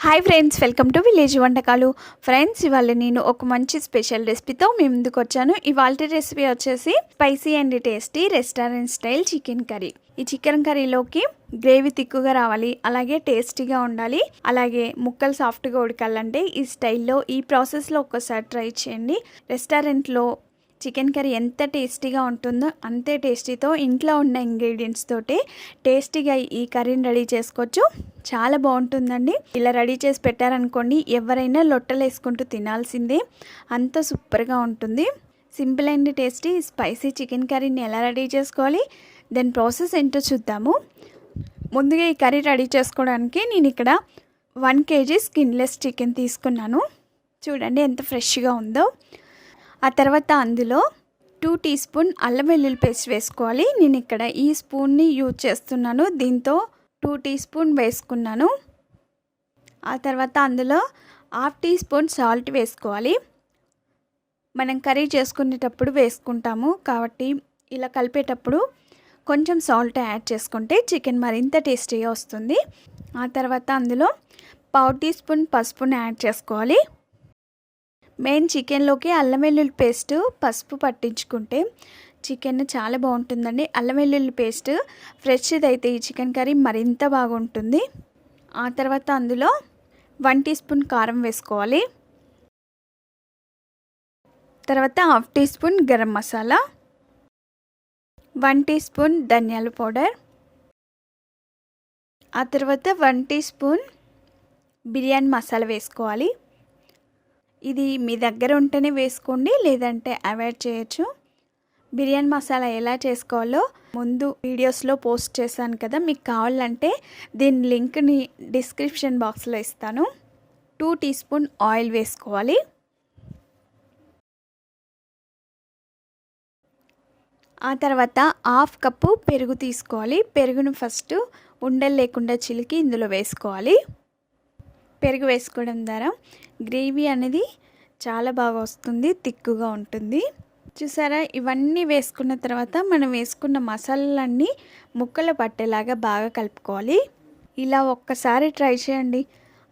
Hi friends, welcome to village వంటకాలు. Friends, ఇవాళ నేను ఒక మంచి స్పెషల్ రెసిపీతో మీ ముందుకు వచ్చాను. ఇవాళ రెసిపీ వచ్చేసి spicy and tasty restaurant style chicken curry. ఈ చికెన్ కర్రీలోకి గ్రేవీ తిక్కుగా రావాలి, అలాగే టేస్టీగా ఉండాలి, అలాగే ముక్కలు సాఫ్ట్గా ఉడకాలంటే ఈ స్టైల్లో ఈ ప్రాసెస్లో ఒక్కసారి ట్రై చేయండి. రెస్టారెంట్లో చికెన్ కర్రీ ఎంత టేస్టీగా ఉంటుందో అంతే టేస్టీతో ఇంట్లో ఉన్న ఇంగ్రీడియంట్స్ తోటి టేస్టీగా ఈ కర్రీని రెడీ చేసుకోవచ్చు. చాలా బాగుంటుందండి. ఇలా రెడీ చేసి పెట్టారనుకోండి, ఎవరైనా లొట్టలు వేసుకుంటూ తినాల్సిందే, అంత సూపర్గా ఉంటుంది. Simple and tasty spicy chicken కర్రీని ఎలా రెడీ చేసుకోవాలి, దాని ప్రాసెస్ ఏంటో చూద్దాము. ముందుగా ఈ కర్రీ రెడీ చేసుకోవడానికి నేను ఇక్కడ 1 kg స్కిన్లెస్ చికెన్ తీసుకున్నాను. చూడండి ఎంత ఫ్రెష్గా ఉందో. ఆ తర్వాత అందులో 2 టీ స్పూన్ అల్లం వెల్లుల్లి పేస్ట్ వేసుకోవాలి. నేను ఇక్కడ ఈ స్పూన్ని యూజ్ చేస్తున్నాను, దీంతో 2 టీ స్పూన్ వేసుకున్నాను. ఆ తర్వాత అందులో 1/2 టీ స్పూన్ సాల్ట్ వేసుకోవాలి. మనం కర్రీ చేసుకునేటప్పుడు వేసుకుంటాము కాబట్టి ఇలా కలిపేటప్పుడు కొంచెం సాల్ట్ యాడ్ చేసుకుంటే చికెన్ మరింత టేస్టీగా వస్తుంది. ఆ తర్వాత అందులో 1/2 టీ స్పూన్ పసుపుని యాడ్ చేసుకోవాలి. మెయిన్ చికెన్లోకి అల్లం వెల్లుల్లి పేస్ట్ పసుపు పట్టించుకుంటే చికెన్ చాలా బాగుంటుందండి. అల్లం వెల్లుల్లి పేస్ట్ ఫ్రెష్ది అయితే ఈ చికెన్ కర్రీ మరింత బాగుంటుంది. ఆ తర్వాత అందులో 1 టీ స్పూన్ కారం వేసుకోవాలి. తర్వాత 1/2 teaspoon garam masala, 1 teaspoon ధనియాల పౌడర్, ఆ తర్వాత 1 టీ స్పూన్ బిర్యానీ మసాలా వేసుకోవాలి. ఇది మీ దగ్గర ఉంటేనే వేసుకోండి, లేదంటే అవాయిడ్ చేయొచ్చు. బిర్యానీ మసాలా ఎలా చేసుకోవాలో ముందు వీడియోస్లో పోస్ట్ చేశాను కదా, మీకు కావాలంటే దీని లింక్ని డిస్క్రిప్షన్ బాక్స్లో ఇస్తాను. 2 టీ స్పూన్ ఆయిల్ వేసుకోవాలి. ఆ తర్వాత 1/2 కప్పు పెరుగు తీసుకోవాలి. పెరుగును ఫస్ట్ ఉండలు లేకుండా చిలికి ఇందులో వేసుకోవాలి. పెరుగు వేసుకోవడం ద్వారా గ్రేవీ అనేది చాలా బాగా వస్తుంది, తిక్కుగా ఉంటుంది. చూసారా, ఇవన్నీ వేసుకున్న తర్వాత మనం వేసుకున్న మసాలాలన్నీ ముక్కలు పట్టేలాగా బాగా కలుపుకోవాలి. ఇలా ఒక్కసారి ట్రై చేయండి,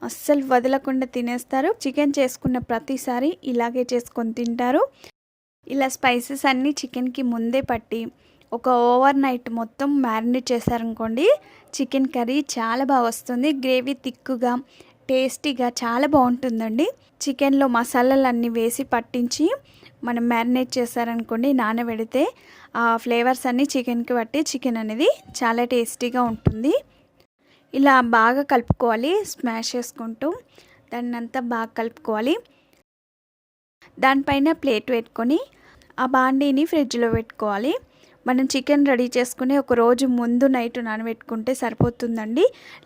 అస్సలు వదలకుండా తినేస్తారు. చికెన్ చేసుకున్న ప్రతిసారి ఇలాగే చేసుకొని తింటారు. ఇలా స్పైసెస్ అన్నీ చికెన్కి ముందే పట్టి ఒక ఓవర్ నైట్ మొత్తం మ్యారినేట్ చేశారనుకోండి, చికెన్ కర్రీ చాలా బాగా వస్తుంది. గ్రేవీ తిక్కుగా టేస్టీగా చాలా బాగుంటుందండి. చికెన్లో మసాలాలన్నీ వేసి పట్టించి మనం మ్యారినేట్ చేశారనుకోండి, నానబెడితే ఆ ఫ్లేవర్స్ అన్నీ చికెన్కి పట్టి చికెన్ అనేది చాలా టేస్టీగా ఉంటుంది. ఇలా బాగా కలుపుకోవాలి, స్మాష్ చేసుకుంటూ దాన్ని అంతా బాగా కలుపుకోవాలి. దానిపైన ప్లేట్ పెట్టుకొని ఆ బాండీని ఫ్రిడ్జ్లో పెట్టుకోవాలి. మనం చికెన్ రెడీ చేసుకుని ఒక రోజు ముందు నైట్ నానబెట్టుకుంటే సరిపోతుందండి.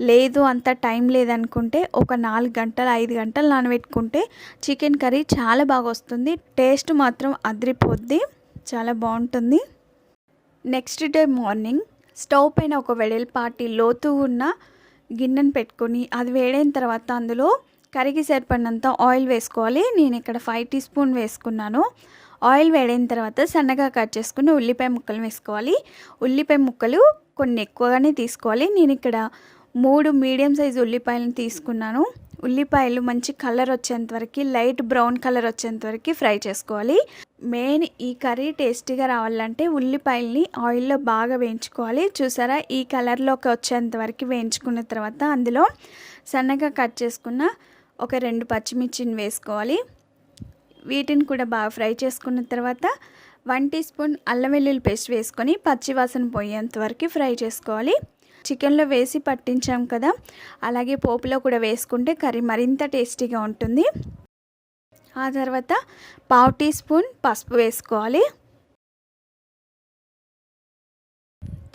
లేదు అంత టైం లేదనుకుంటే ఒక 4 గంటలు 5 గంటలు నానబెట్టుకుంటే చికెన్ కర్రీ చాలా బాగా వస్తుంది. టేస్ట్ మాత్రం అదిరిపోద్ది, చాలా బాగుంటుంది. నెక్స్ట్ డే మార్నింగ్ స్టవ్ పైన ఒక వెడల్పాటి లోతు ఉన్న గిన్నెను పెట్టుకొని అది వేడైన తర్వాత అందులో కర్రీకి సరిపడినంత ఆయిల్ వేసుకోవాలి. నేను ఇక్కడ 5 టీ స్పూన్ వేసుకున్నాను. ఆయిల్ వేడైన తర్వాత సన్నగా కట్ చేసుకుని ఉల్లిపాయ ముక్కలు వేసుకోవాలి. ఉల్లిపాయ ముక్కలు కొన్ని ఎక్కువగానే తీసుకోవాలి. నేను ఇక్కడ 3 మీడియం సైజు ఉల్లిపాయలను తీసుకున్నాను. ఉల్లిపాయలు మంచి కలర్ వచ్చేంత వరకు, లైట్ బ్రౌన్ కలర్ వచ్చేంత వరకు ఫ్రై చేసుకోవాలి. మెయిన్ ఈ కర్రీ టేస్టీగా రావాలంటే ఉల్లిపాయల్ని ఆయిల్లో బాగా వేయించుకోవాలి. చూసారా, ఈ కలర్లోకి వచ్చేంత వరకు వేయించుకున్న తర్వాత అందులో సన్నగా కట్ చేసుకున్న ఒక 2 పచ్చిమిర్చిని వేసుకోవాలి. వీటిని కూడా బాగా ఫ్రై చేసుకున్న తర్వాత 1 టీ స్పూన్ అల్లం వెల్లుల్లి పేస్ట్ వేసుకొని పచ్చివాసన పోయేంత వరకు ఫ్రై చేసుకోవాలి. చికెన్లో వేసి పట్టించాం కదా, అలాగే పోపులో కూడా వేసుకుంటే కర్రీ మరింత టేస్టీగా ఉంటుంది. ఆ తర్వాత 1/2 టీ స్పూన్ పసుపు వేసుకోవాలి.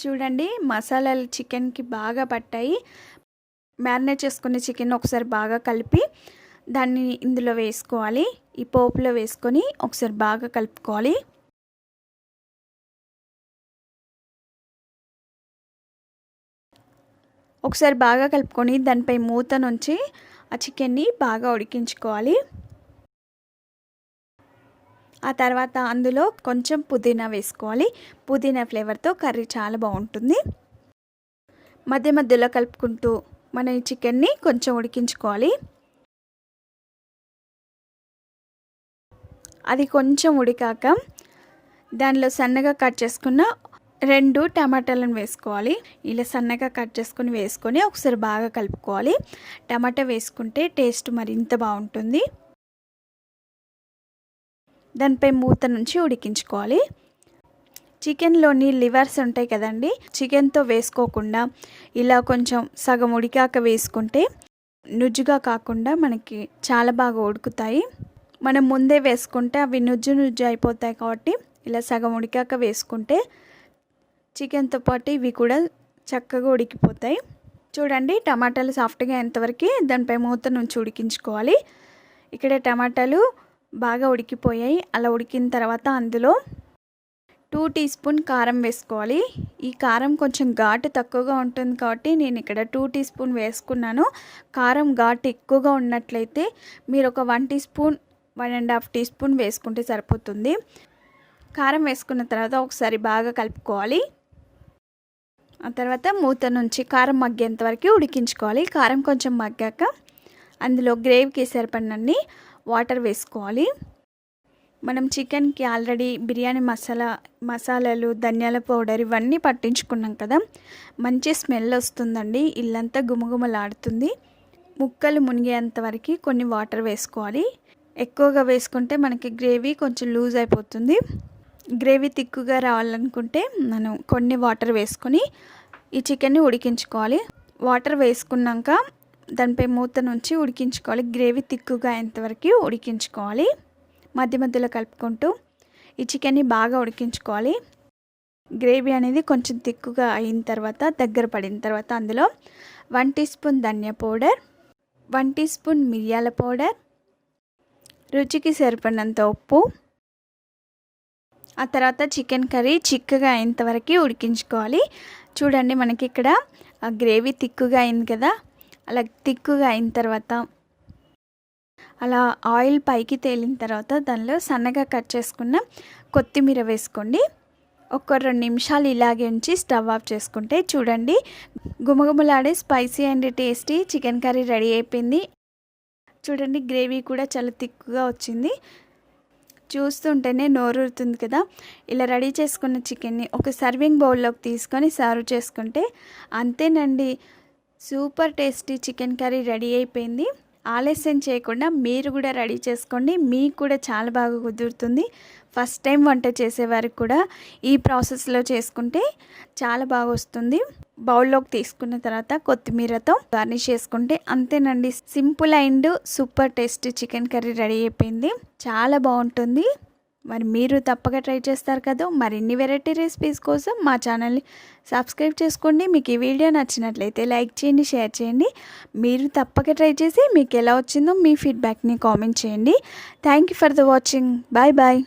చూడండి, మసాలాలు చికెన్కి బాగా పట్టాయి. మ్యారినేట్ చేసుకున్న చికెన్ ఒకసారి బాగా కలిపి దాన్ని ఇందులో వేసుకోవాలి. ఈ పోపులో వేసుకొని ఒకసారి బాగా కలుపుకోవాలి. ఒకసారి బాగా కలుపుకొని దానిపై మూత నుంచి ఆ చికెన్ని బాగా ఉడికించుకోవాలి. ఆ తర్వాత అందులో కొంచెం పుదీనా వేసుకోవాలి. పుదీనా ఫ్లేవర్తో కర్రీ చాలా బాగుంటుంది. మధ్య మధ్యలో కలుపుకుంటూ మన ఈ చికెన్ని కొంచెం ఉడికించుకోవాలి. అది కొంచెం ఉడికాక దానిలో సన్నగా కట్ చేసుకున్న 2 టమాటాలను వేసుకోవాలి. ఇలా సన్నగా కట్ చేసుకొని వేసుకొని ఒకసారి బాగా కలుపుకోవాలి. టమాటా వేసుకుంటే టేస్ట్ మరింత బాగుంటుంది. దానిపై మూత నుంచి ఉడికించుకోవాలి. చికెన్లోని లివర్స్ ఉంటాయి కదండి, చికెన్తో వేసుకోకుండా ఇలా కొంచెం సగం ఉడికాక వేసుకుంటే నుజ్జుగా కాకుండా మనకి చాలా బాగా ఉడుకుతాయి. మనం ముందే వేసుకుంటే అవి నుజ్జు నుజ్జు అయిపోతాయి. కాబట్టి ఇలా సగం ఉడికాక వేసుకుంటే చికెన్తో పాటు ఇవి కూడా చక్కగా ఉడికిపోతాయి. చూడండి, టమాటాలు సాఫ్ట్గా అయ్యేంతవరకు దానిపై మూత నుంచి ఉడికించుకోవాలి. ఇక్కడ టమాటాలు బాగా ఉడికిపోయాయి. అలా ఉడికిన తర్వాత అందులో 2 టీ స్పూన్ కారం వేసుకోవాలి. ఈ కారం కొంచెం ఘాటు తక్కువగా ఉంటుంది కాబట్టి నేను ఇక్కడ 2 టీ స్పూన్ వేసుకున్నాను. కారం ఘాటు ఎక్కువగా ఉన్నట్లయితే మీరు ఒక 1 టీ స్పూన్ 1.5 టీ స్పూన్ వేసుకుంటే సరిపోతుంది. కారం వేసుకున్న తర్వాత ఒకసారి బాగా కలుపుకోవాలి. ఆ తర్వాత మూత నుంచి కారం మగ్గేంత వరకు ఉడికించుకోవాలి. కారం కొంచెం మగ్గాక అందులో గ్రేవీకి సరిపడినన్ని వాటర్ వేసుకోవాలి. మనం చికెన్కి ఆల్రెడీ బిర్యానీ మసాలాలు, ధనియాల పౌడర్ ఇవన్నీ పట్టించుకున్నాం కదా, మంచి స్మెల్ వస్తుందండి. ఇల్లంతా గుమగుమలాడుతుంది. ముక్కలు మునిగేంత వరకు కొన్ని వాటర్ వేసుకోవాలి. ఎక్కువగా వేసుకుంటే మనకి గ్రేవీ కొంచెం లూజ్ అయిపోతుంది. గ్రేవీ తిక్కుగా రావాలనుకుంటే మనం కొన్ని వాటర్ వేసుకొని ఈ చికెన్ని ఉడికించుకోవాలి. వాటర్ వేసుకున్నాక దానిపై మూత నుంచి ఉడికించుకోవాలి. గ్రేవీ తిక్కుగా అయ్యేంతవరకు ఉడికించుకోవాలి. మధ్య మధ్యలో కలుపుకుంటూ ఈ చికెన్ని బాగా ఉడికించుకోవాలి. గ్రేవీ అనేది కొంచెం తిక్కుగా అయిన తర్వాత, దగ్గర పడిన తర్వాత అందులో 1 టీ స్పూన్ ధనియా పౌడర్, 1 టీ స్పూన్ మిరియాల పౌడర్, రుచికి సరిపడినంత ఉప్పు, ఆ తర్వాత చికెన్ కర్రీ చిక్కగా అయ్యేంతవరకు ఉడికించుకోవాలి. చూడండి, మనకి ఇక్కడ ఆ గ్రేవీ తిక్కుగా అయింది కదా, అలా తిక్కుగా అయిన తర్వాత అలా ఆయిల్ పైకి తేలిన తర్వాత దానిలో సన్నగా కట్ చేసుకున్న కొత్తిమీర వేసుకోండి. ఒక 2 నిమిషాలు ఇలాగే ఉంచి స్టవ్ ఆఫ్ చేసుకుంటే చూడండి, గుమగుమలాడే spicy and tasty chicken curry ready అయిపోయింది. చూడండి, గ్రేవీ కూడా చాలా తిక్కుగా వచ్చింది. చూస్తుంటేనే నోరూరుతుంది కదా. ఇలా రెడీ చేసుకున్న చికెన్ని ఒక సర్వింగ్ బౌల్లోకి తీసుకొని సర్వ్ చేసుకుంటే అంతేనండి, super tasty chicken curry ready అయిపోయింది. ఆలస్యం చేయకుండా మీరు కూడా రెడీ చేసుకోండి. మీకు కూడా చాలా బాగా కుదురుతుంది. ఫస్ట్ టైం వంట చేసేవారికి కూడా ఈ ప్రాసెస్లో చేసుకుంటే చాలా బాగా వస్తుంది. బౌల్లోకి తీసుకున్న తర్వాత కొత్తిమీరతో గార్నిష్ చేసుకుంటే అంతేనండి, simple and super tasty chicken curry ready అయిపోయింది. చాలా బాగుంటుంది. మరి మీరు తప్పక ట్రై చేస్తారు కదా. మరిన్ని వెరైటీ రెసిపీస్ కోసం మా ఛానల్ని సబ్స్క్రైబ్ చేసుకోండి. మీకు ఈ వీడియో నచ్చినట్లయితే లైక్ చేయండి, షేర్ చేయండి. మీరు తప్పక ట్రై చేసి మీకు ఎలా వచ్చిందో మీ ఫీడ్బ్యాక్ని కామెంట్ చేయండి. Thank you for the watching. Bye bye.